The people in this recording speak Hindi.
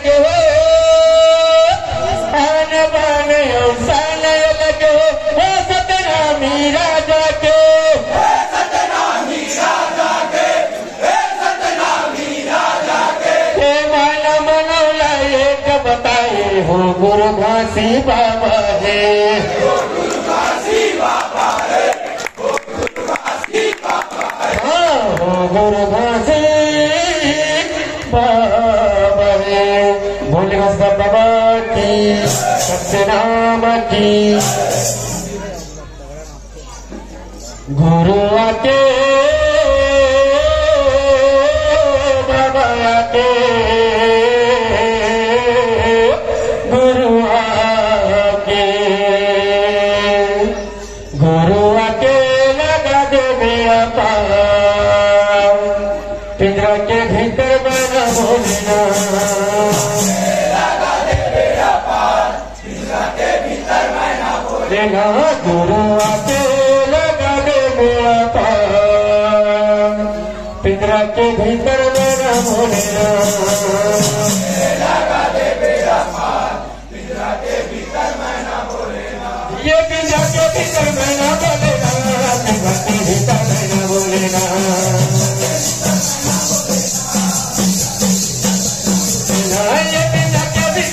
लगे हो आन बान अवसान लगे हो सतनामी राजा के बताए हो गुरु घासी बाबा है हाँ हो गुरु घासी बाबा है भोले बाबा की सत्यनाम की गुरु आके बाबा आके पिंजरा के भीतर बना बोलना लेना गुरु आके लगा दे मेरा पार पिंजरा के भीतर बना बोलना ये पिंजरा के भीतर बना बोलेना पिंजरा के भीतर बना बोलेना पिंजरा के भीतर